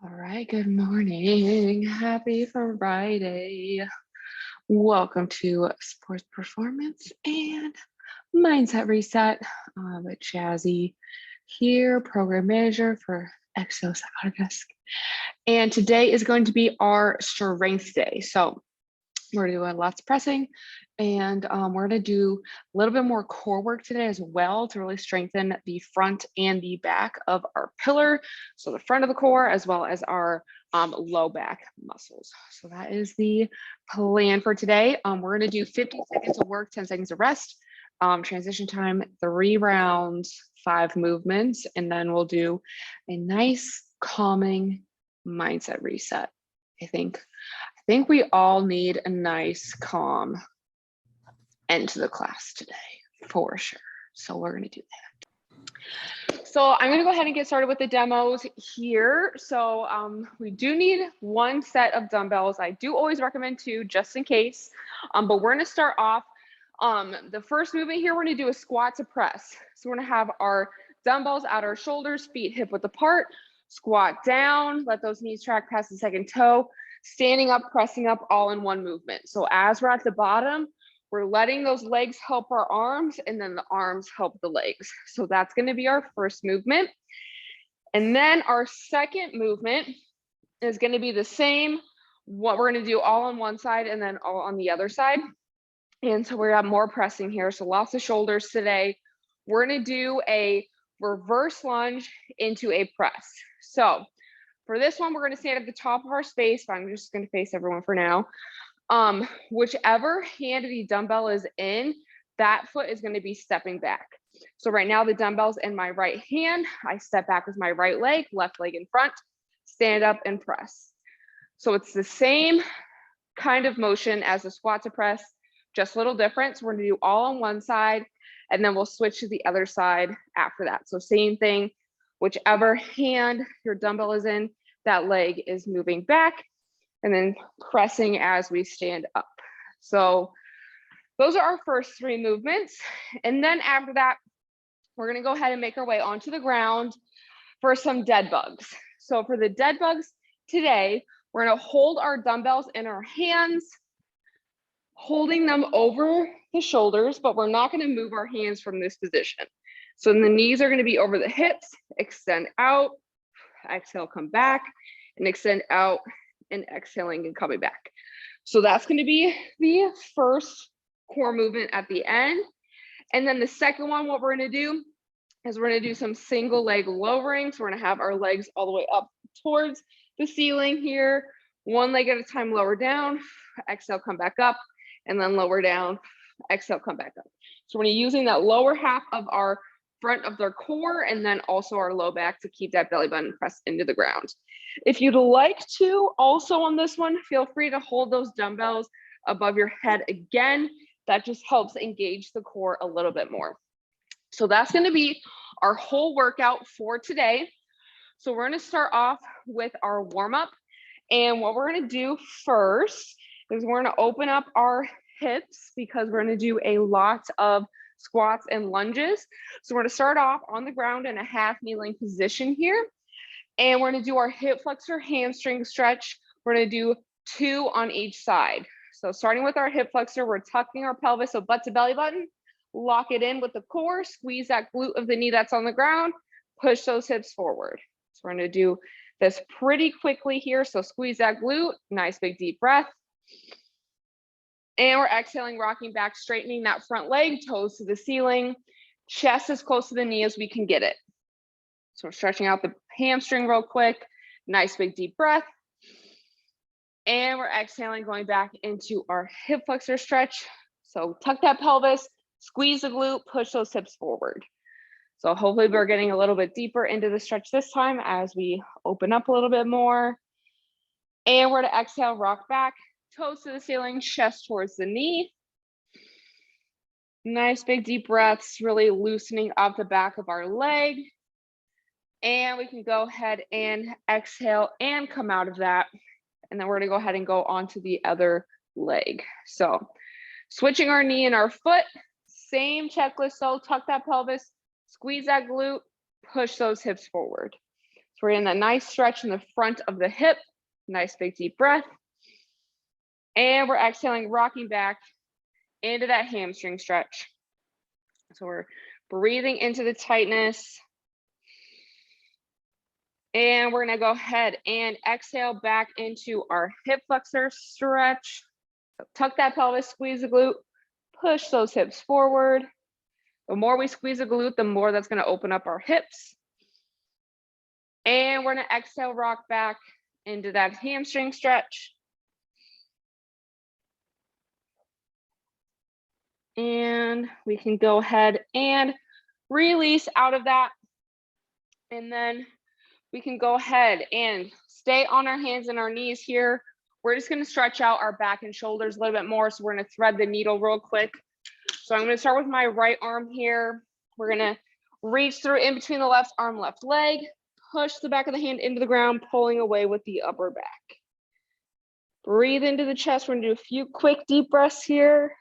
All right, good morning. Happy Friday. Welcome to Sports Performance and Mindset Reset with Jazzy here, Program Manager for Exos Autodesk. And today is going to be our Strength Day. So we're doing lots of pressing and we're going to do a little bit more core work today as well to really strengthen the front and the back of our pillar. So the front of the core as well as our low back muscles. So that is the plan for today. We're going to do 50 seconds of work, 10 seconds of rest. Transition time, 3 rounds, 5 movements, and then we'll do a nice calming mindset reset. I think we all need a nice calm end to the class today for sure. So we're going to do that. So I'm going to go ahead and get started with the demos here. So we do need 1 set of dumbbells. I do always recommend 2 just in case, but we're going to start off. The first movement here, we're going to do a squat to press. So we're going to have our dumbbells at our shoulders, feet hip width apart, squat down, let those knees track past the second toe, standing up, pressing up, all in one movement. So as we're at the bottom, we're letting those legs help our arms, and then the arms help the legs. So that's going to be our first movement. And then our second movement is going to be the same. What we're going to do all on one side and then all on the other side. And so we're going to have more pressing here. So lots of shoulders today. We're going to do a reverse lunge into a press. So for this one, we're going to stand at the top of our space, but I'm just going to face everyone for now. Whichever hand the dumbbell is in, that foot is going to be stepping back. So right now the dumbbell's in my right hand. I step back with my right leg, left leg in front, stand up and press. So it's the same kind of motion as the squat to press, just a little different. So we're going to do all on one side, and then we'll switch to the other side after that. So same thing, whichever hand your dumbbell is in, that leg is moving back and then pressing as we stand up. So those are our first 3 movements. And then after that, we're going to go ahead and make our way onto the ground for some dead bugs. So for the dead bugs today, we're going to hold our dumbbells in our hands, holding them over the shoulders, but we're not going to move our hands from this position. So the knees are going to be over the hips, extend out, exhale, come back, and extend out, and exhaling and coming back. So that's going to be the first core movement at the end. And then the second one, what we're going to do is we're going to do some single leg lowering. So we're going to have our legs all the way up towards the ceiling here, 1 leg at a time, lower down, exhale, come back up, and then lower down, exhale, come back up. So we're using that lower half of our front of their core and then also our low back to keep that belly button pressed into the ground. If you'd like to, also on this one, feel free to hold those dumbbells above your head again. That just helps engage the core a little bit more. So that's going to be our whole workout for today. So we're going to start off with our warm-up. And what we're going to do first is we're going to open up our hips because we're going to do a lot of squats and lunges. So we're going to start off on the ground in a half kneeling position here. And we're going to do our hip flexor hamstring stretch. We're going to do 2 on each side. So starting with our hip flexor, we're tucking our pelvis, so butt to belly button, lock it in with the core, squeeze that glute of the knee that's on the ground, push those hips forward. So we're going to do this pretty quickly here. So squeeze that glute, nice big deep breath. And we're exhaling, rocking back, straightening that front leg, toes to the ceiling, chest as close to the knee as we can get it. So we're stretching out the hamstring real quick, nice big deep breath. And we're exhaling, going back into our hip flexor stretch. So tuck that pelvis, squeeze the glute, push those hips forward. So hopefully we're getting a little bit deeper into the stretch this time as we open up a little bit more. And we're to exhale, rock back, toes to the ceiling, chest towards the knee. Nice big deep breaths, really loosening up the back of our leg. And we can go ahead and exhale and come out of that. And then we're going to go ahead and go on to the other leg. So switching our knee and our foot, same checklist. So tuck that pelvis, squeeze that glute, push those hips forward. So we're in that nice stretch in the front of the hip, nice big deep breath. And we're exhaling, rocking back into that hamstring stretch. So we're breathing into the tightness. And we're gonna go ahead and exhale back into our hip flexor stretch. So tuck that pelvis, squeeze the glute, push those hips forward. The more we squeeze the glute, the more that's gonna open up our hips. And we're gonna exhale, rock back into that hamstring stretch. And we can go ahead and release out of that. And then we can go ahead and stay on our hands and our knees here. We're just gonna stretch out our back and shoulders a little bit more. So we're gonna thread the needle real quick. So I'm gonna start with my right arm here. We're gonna reach through in between the left arm, left leg, push the back of the hand into the ground, pulling away with the upper back. Breathe into the chest. We're gonna do a few quick deep breaths here.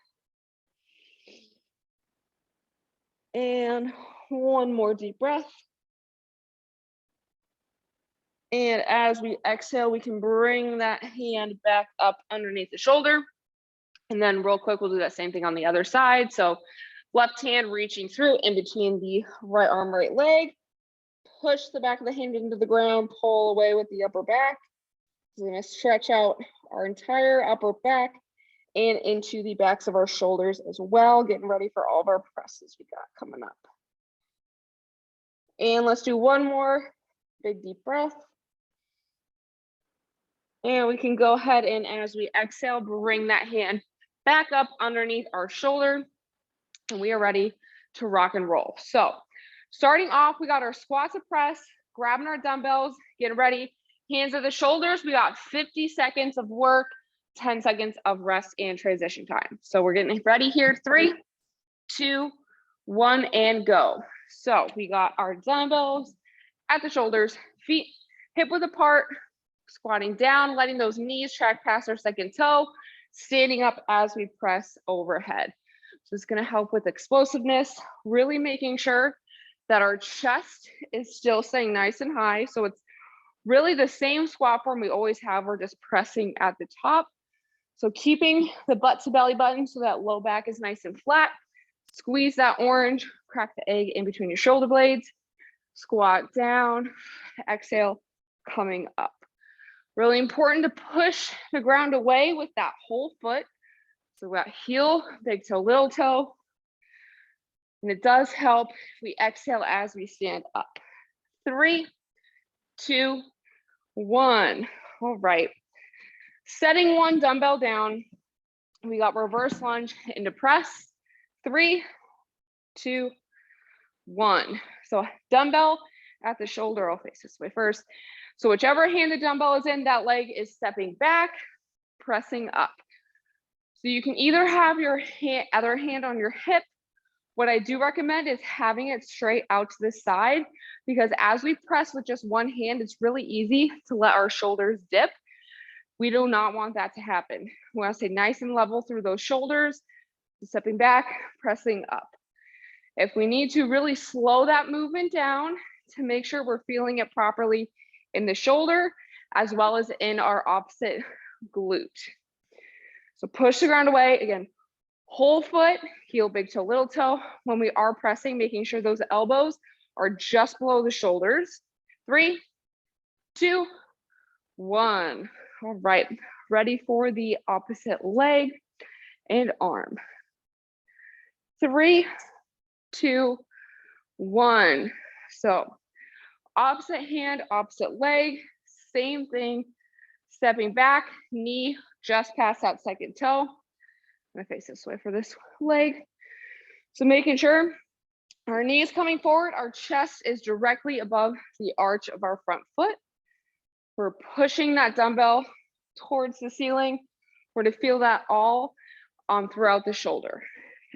And one more deep breath. And as we exhale, we can bring that hand back up underneath the shoulder. And then real quick, we'll do that same thing on the other side. So left hand reaching through in between the right arm, right leg. Push the back of the hand into the ground, pull away with the upper back. We're gonna stretch out our entire upper back and into the backs of our shoulders as well, getting ready for all of our presses we got coming up. And let's do one more big deep breath. And we can go ahead and as we exhale, bring that hand back up underneath our shoulder. And we are ready to rock and roll. So starting off, we got our squat to press, grabbing our dumbbells, getting ready. Hands at the shoulders. We got 50 seconds of work, 10 seconds of rest and transition time. So we're getting ready here. 3, 2, 1, and go. So we got our dumbbells at the shoulders, feet hip width apart, squatting down, letting those knees track past our second toe, standing up as we press overhead. So it's going to help with explosiveness, really making sure that our chest is still staying nice and high. So it's really the same squat form we always have. We're just pressing at the top. So keeping the butt to belly button so that low back is nice and flat. Squeeze that orange, crack the egg in between your shoulder blades. Squat down, exhale, coming up. Really important to push the ground away with that whole foot. So we got heel, big toe, little toe. And it does help if we exhale as we stand up. 3, 2, 1. All right. Setting one dumbbell down. We got reverse lunge and depress. 3, 2, 1. So dumbbell at the shoulder. I'll face this way first. So whichever hand the dumbbell is in, that leg is stepping back, pressing up. So you can either have your other hand on your hip. What I do recommend is having it straight out to the side, because as we press with just one hand, it's really easy to let our shoulders dip. We do not want that to happen. We want to stay nice and level through those shoulders, stepping back, pressing up. If we need to really slow that movement down to make sure we're feeling it properly in the shoulder, as well as in our opposite glute. So push the ground away. Again, whole foot, heel, big toe, little toe. When we are pressing, making sure those elbows are just below the shoulders. 3, 2, 1. All right, ready for the opposite leg and arm. 3, 2, 1. So opposite hand, opposite leg, same thing. Stepping back, knee just past that second toe. I'm gonna face this way for this leg. So making sure our knee is coming forward, our chest is directly above the arch of our front foot. We're pushing that dumbbell towards the ceiling. We're to feel that all throughout the shoulder.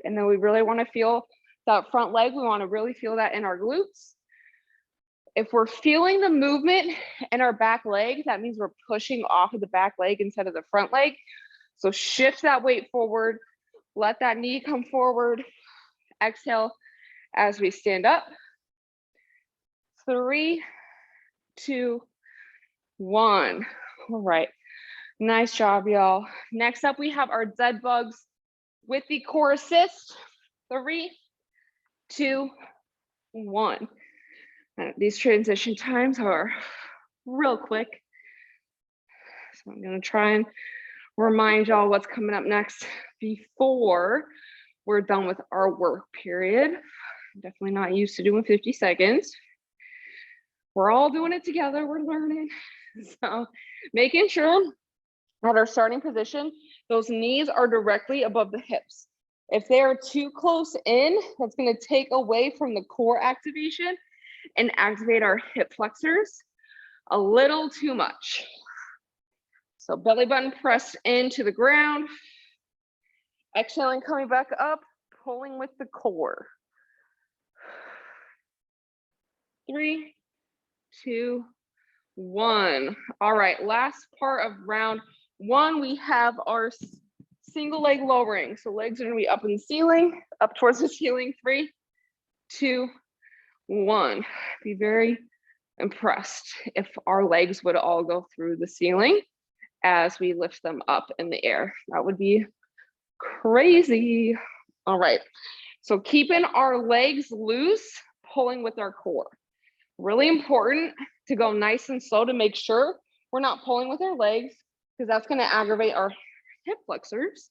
And then we really want to feel that front leg. We want to really feel that in our glutes. If we're feeling the movement in our back leg, that means we're pushing off of the back leg instead of the front leg. So shift that weight forward, let that knee come forward. Exhale as we stand up. 3, 2, 1. All right, nice job, y'all. Next up, we have our dead bugs with the core assist. 3, 2, 1. And these transition times are real quick. So I'm gonna try and remind y'all what's coming up next before we're done with our work period. I'm definitely not used to doing 50 seconds. We're all doing it together, we're learning. So making sure at our starting position, those knees are directly above the hips. If they are too close in, that's gonna take away from the core activation and activate our hip flexors a little too much. So belly button pressed into the ground. Exhaling, coming back up, pulling with the core. 3, 2, 1. All right, last part of round 1, we have our single leg lowering. So legs are gonna be up in the ceiling, up towards the ceiling. 3, 2, 1. Be very impressed if our legs would all go through the ceiling as we lift them up in the air. That would be crazy. All right, so keeping our legs loose, pulling with our core. Really important to go nice and slow to make sure we're not pulling with our legs, because that's going to aggravate our hip flexors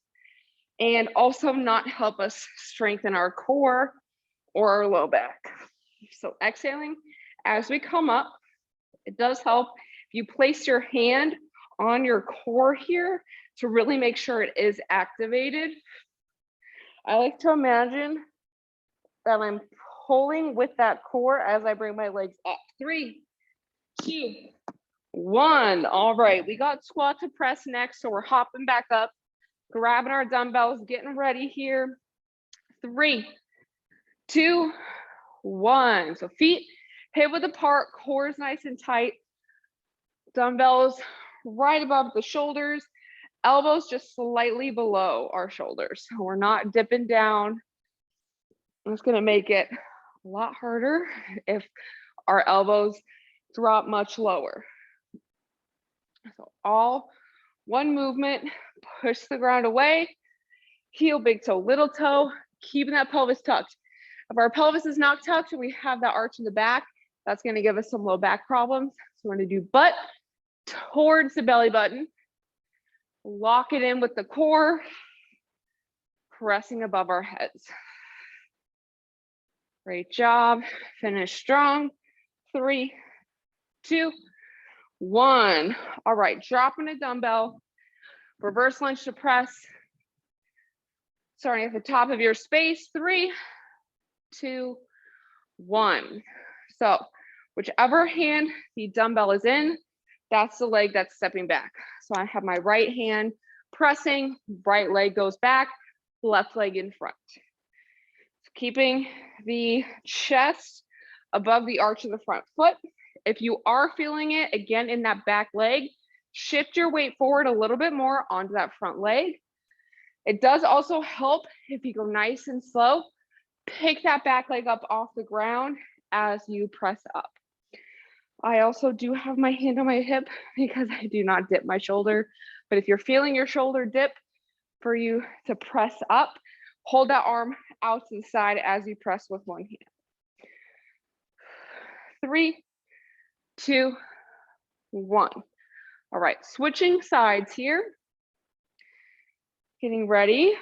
and also not help us strengthen our core or our low back. So exhaling as we come up, it does help if you place your hand on your core here to really make sure it is activated. I like to imagine that I'm pulling with that core as I bring my legs up. 3, 2, 1. All right, we got squat to press next, so we're hopping back up, grabbing our dumbbells, getting ready here. 3, 2, 1. So feet hip width apart, core is nice and tight. Dumbbells right above the shoulders, elbows just slightly below our shoulders. So we're not dipping down. It's gonna make it a lot harder if our elbows drop much lower. So all one movement, push the ground away, heel, big toe, little toe, keeping that pelvis tucked. If our pelvis is not tucked and we have that arch in the back, that's gonna give us some low back problems. So we're gonna do butt towards the belly button, lock it in with the core, pressing above our heads. Great job, finish strong. 3, 2, 1. All right, dropping a dumbbell, reverse lunge to press. Starting at the top of your space. 3, 2, 1. So whichever hand the dumbbell is in, that's the leg that's stepping back. So I have my right hand pressing, right leg goes back, left leg in front. Keeping the chest above the arch of the front foot. If you are feeling it, again, in that back leg, shift your weight forward a little bit more onto that front leg. It does also help if you go nice and slow, pick that back leg up off the ground as you press up. I also do have my hand on my hip because I do not dip my shoulder, but if you're feeling your shoulder dip, for you to press up, hold that arm out to the side as you press with one hand. 3, 2, 1. All right, switching sides here. Getting ready.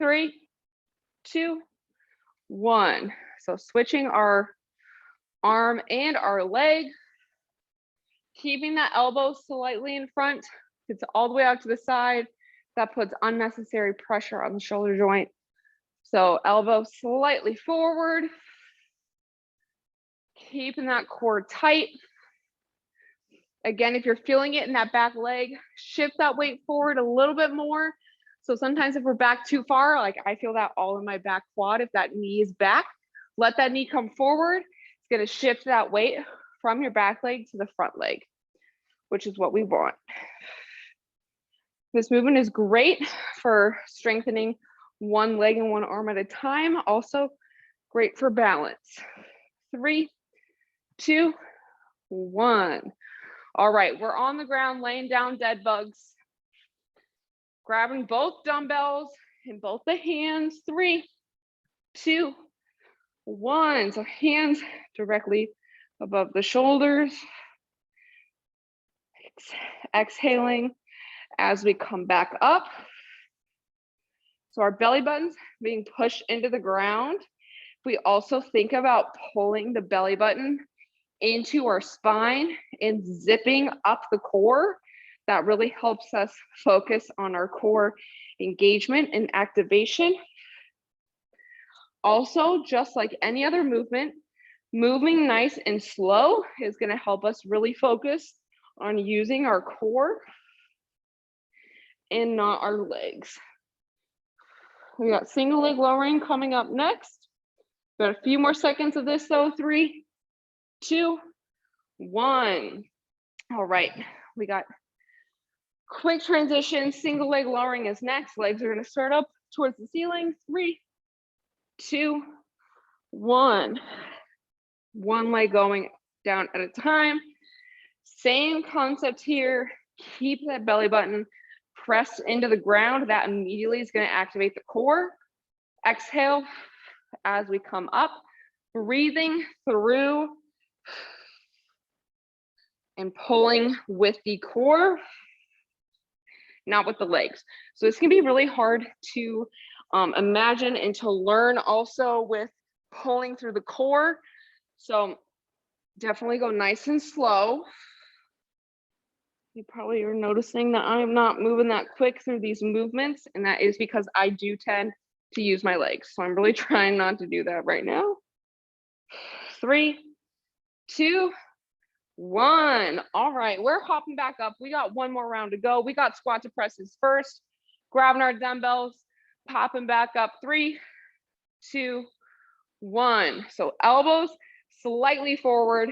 3, 2, 1. So switching our arm and our leg, keeping that elbow slightly in front. It's all the way out to the side. That puts unnecessary pressure on the shoulder joint. So elbow slightly forward, keeping that core tight. Again, if you're feeling it in that back leg, shift that weight forward a little bit more. So sometimes if we're back too far, like I feel that all in my back quad, if that knee is back, let that knee come forward. It's gonna shift that weight from your back leg to the front leg, which is what we want. This movement is great for strengthening one leg and one arm at a time. Also great for balance. 3, 2, 1. All right, we're on the ground, laying down dead bugs. Grabbing both dumbbells in both the hands. 3, 2, 1. So hands directly above the shoulders. Exhaling as we come back up. So our belly button's being pushed into the ground. We also think about pulling the belly button into our spine and zipping up the core. That really helps us focus on our core engagement and activation. Also, just like any other movement, moving nice and slow is going to help us really focus on using our core and not our legs. We got single leg lowering coming up next. Got a few more seconds of this though. 3, 2, 1. All right, we got quick transition. Single leg lowering is next. Legs are going to start up towards the ceiling. 3, 2, 1. One leg going down at a time. Same concept here. Keep that belly button pressed into the ground. That immediately is going to activate the core. Exhale as we come up, breathing through and pulling with the core, not with the legs. So this can be really hard to imagine and to learn also with pulling through the core. So definitely go nice and slow. You probably are noticing that I'm not moving that quick through these movements, and that is because I do tend to use my legs. So I'm really trying not to do that right now. 3, 2, 1. All right, we're hopping back up. We got one more round to go. We got squat depresses first. Grabbing our dumbbells, popping back up. 3, 2, 1. So elbows slightly forward,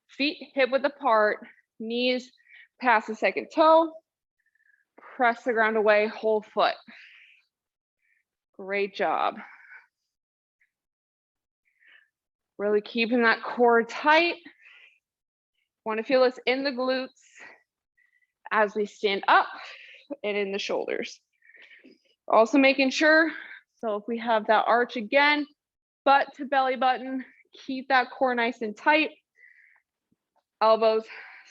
feet hip width apart, knees past the second toe, press the ground away, whole foot. Great job. Really keeping that core tight. Want to feel this in the glutes as we stand up and in the shoulders. Also making sure, so if we have that arch again, butt to belly button, keep that core nice and tight. Elbows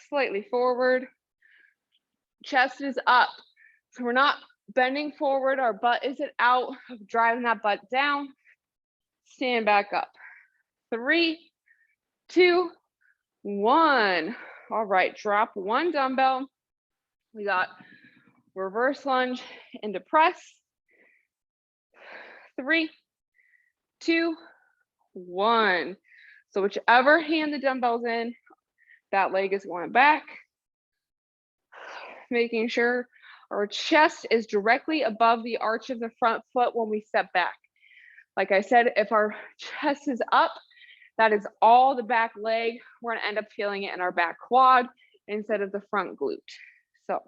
slightly forward. Chest is up. So we're not bending forward, our butt isn't out, driving that butt down. Stand back up. 3, 2, 1. All right, drop one dumbbell. We got reverse lunge and depress. 3, 2, 1. So whichever hand the dumbbell's in, that leg is going back. Making sure our chest is directly above the arch of the front foot when we step back. Like I said, if our chest is up, that is all the back leg. We're gonna end up feeling it in our back quad instead of the front glute. So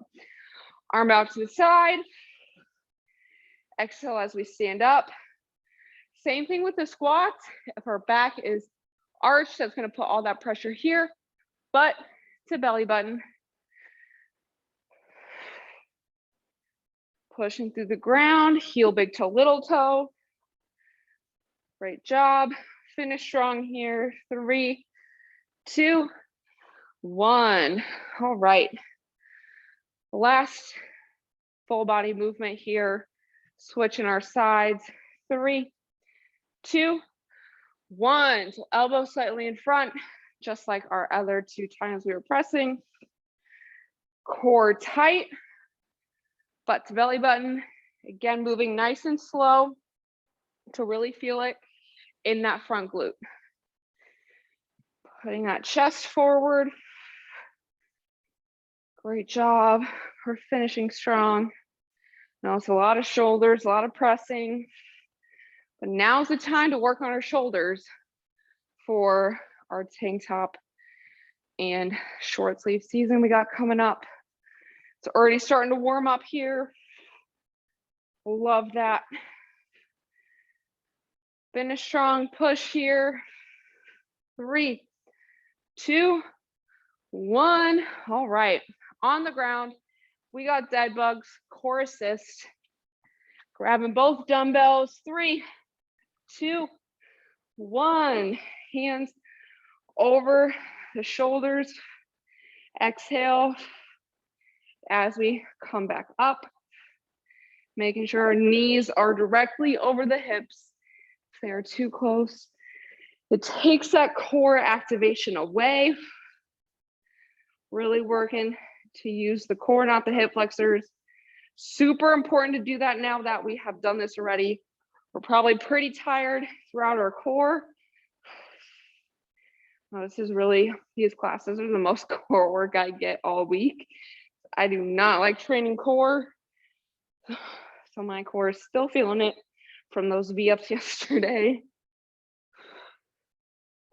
arm out to the side. Exhale as we stand up. Same thing with the squats. If our back is arched, that's gonna put all that pressure here, butt to belly button. Pushing through the ground, heel big toe, little toe. Great job. Finish strong here. 3, 2, 1. All right. Last full body movement here. Switching our sides. 3, 2, 1. So elbow slightly in front, just like our other 2 times we were pressing. Core tight. Butt to belly button. Again, moving nice and slow to really feel it in that front glute. Putting that chest forward. Great job. We're finishing strong. Now it's a lot of shoulders, a lot of pressing. But now's the time to work on our shoulders for our tank top and short sleeve season we got coming up. It's already starting to warm up here. Love that. Finish strong, push here. 3, 2, 1. All right, on the ground, we got dead bugs, core assist. Grabbing both dumbbells, 3, 2, 1. Hands over the shoulders. Exhale as we come back up, making sure our knees are directly over the hips. If they are too close, it takes that core activation away. Really working to use the core, not the hip flexors. Super important to do that now that we have done this already. We're probably pretty tired throughout our core. This is really, these classes are the most core work I get all week. I do not like training core. So my core is still feeling it from those V-ups yesterday.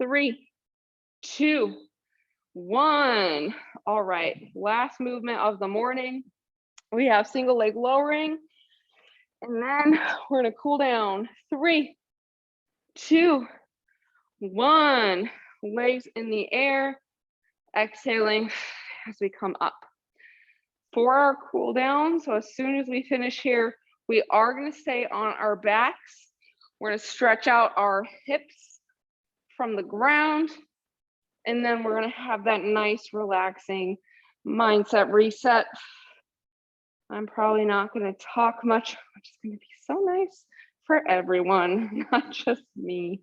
3, 2, 1. All right, last movement of the morning. We have single leg lowering, and then we're gonna cool down. 3, 2, 1. Legs in the air, exhaling as we come up. For our cool down, so as soon as we finish here, we are gonna stay on our backs. We're gonna stretch out our hips from the ground, and then we're gonna have that nice relaxing mindset reset. I'm probably not gonna talk much, which is gonna be so nice for everyone, not just me.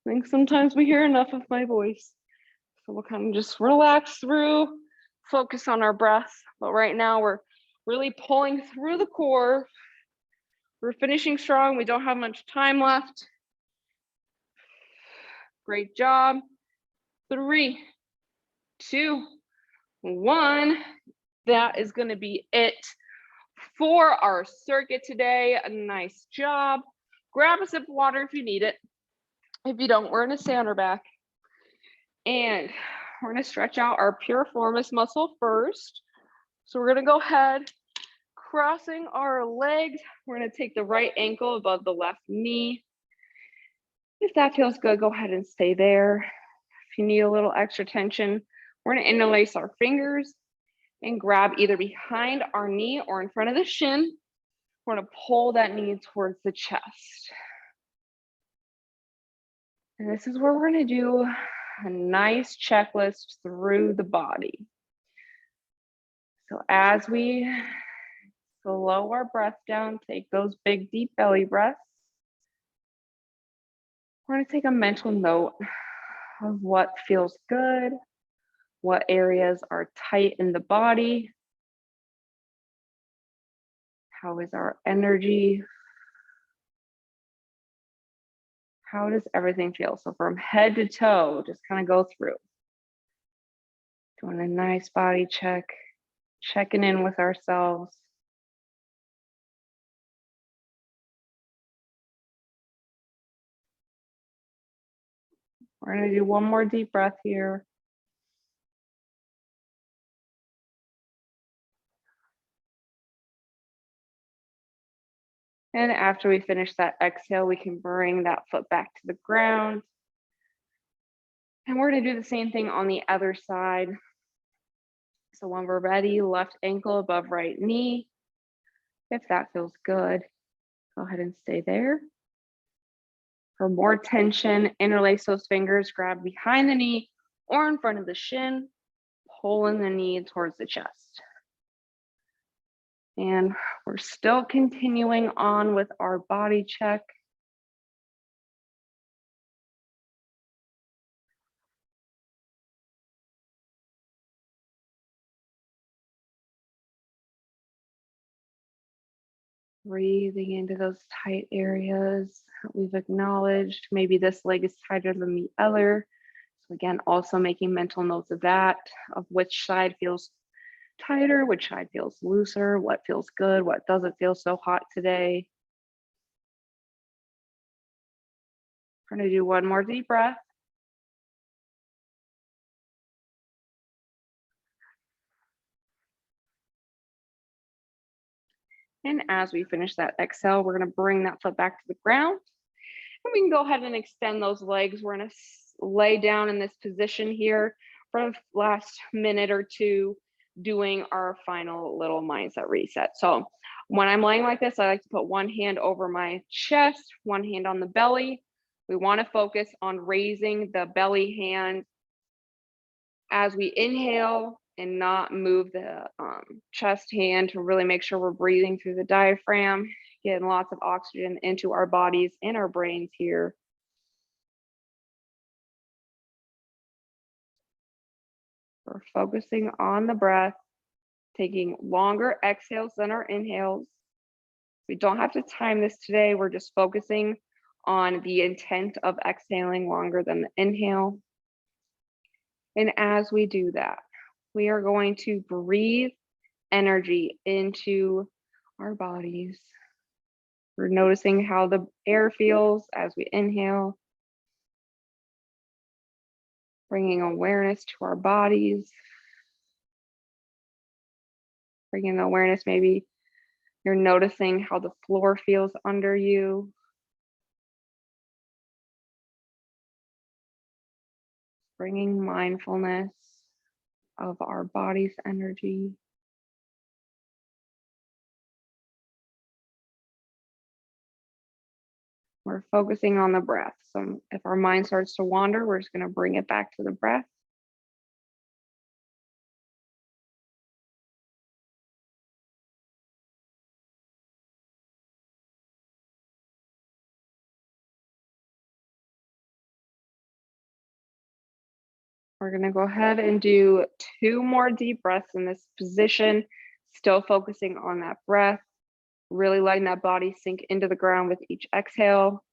I think sometimes we hear enough of my voice. So we'll kind of just relax through, focus on our breath. But right now we're really pulling through the core. We're finishing strong. We don't have much time left. Great job. 3, 2, 1. That is going to be it for our circuit today. A nice job. Grab a sip of water if you need it. If you don't, we're going to stay on our back. And we're going to stretch out our piriformis muscle first. So we're going to go ahead, crossing our legs. We're going to take the right ankle above the left knee. If that feels good, go ahead and stay there. If you need a little extra tension, we're going to interlace our fingers and grab either behind our knee or in front of the shin. We're going to pull that knee towards the chest. And this is where we're going to do a nice checklist through the body. So as we slow our breath down, take those big deep belly breaths. We're going to take a mental note of what feels good, what areas are tight in the body, how is our energy, how does everything feel? So from head to toe, just kind of go through. Doing a nice body check, checking in with ourselves. We're going to do one more deep breath here. And after we finish that exhale, we can bring that foot back to the ground. And we're going to do the same thing on the other side. So when we're ready, left ankle above right knee. If that feels good, go ahead and stay there. For more tension, interlace those fingers, grab behind the knee or in front of the shin, pulling the knee towards the chest. And we're still continuing on with our body check. Breathing into those tight areas that we've acknowledged. Maybe this leg is tighter than the other. So again, also making mental notes of that, of which side feels tighter, which side feels looser, what feels good, what doesn't feel so hot today. We're going to do one more deep breath. And as we finish that exhale, we're going to bring that foot back to the ground. And we can go ahead and extend those legs. We're going to lay down in this position here for the last minute or two, doing our final little mindset reset. So when I'm laying like this, I like to put one hand over my chest, one hand on the belly. We want to focus on raising the belly hand as we inhale and not move the chest hand, to really make sure we're breathing through the diaphragm, getting lots of oxygen into our bodies and our brains here. We're focusing on the breath, taking longer exhales than our inhales. We don't have to time this today. We're just focusing on the intent of exhaling longer than the inhale. And as we do that, we are going to breathe energy into our bodies. We're noticing how the air feels as we inhale, bringing awareness to our bodies, bringing awareness, maybe you're noticing how the floor feels under you. Bringing mindfulness of our body's energy. We're focusing on the breath. So if our mind starts to wander, we're just going to bring it back to the breath. We're going to go ahead and do 2 more deep breaths in this position, still focusing on that breath, really letting that body sink into the ground with each exhale.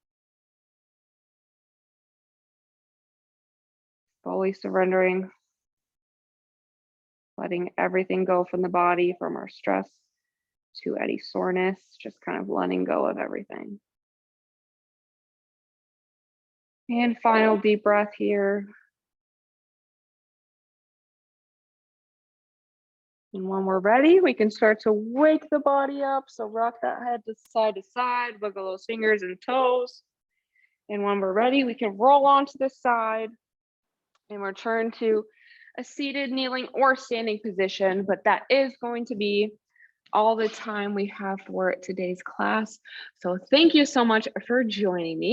Fully surrendering, letting everything go from the body, from our stress to any soreness, just kind of letting go of everything. And final deep breath here. And when we're ready, we can start to wake the body up. So rock that head to side, wiggle those fingers and toes. And when we're ready, we can roll onto the side and return to a seated, kneeling, or standing position. But that is going to be all the time we have for today's class. So thank you so much for joining me.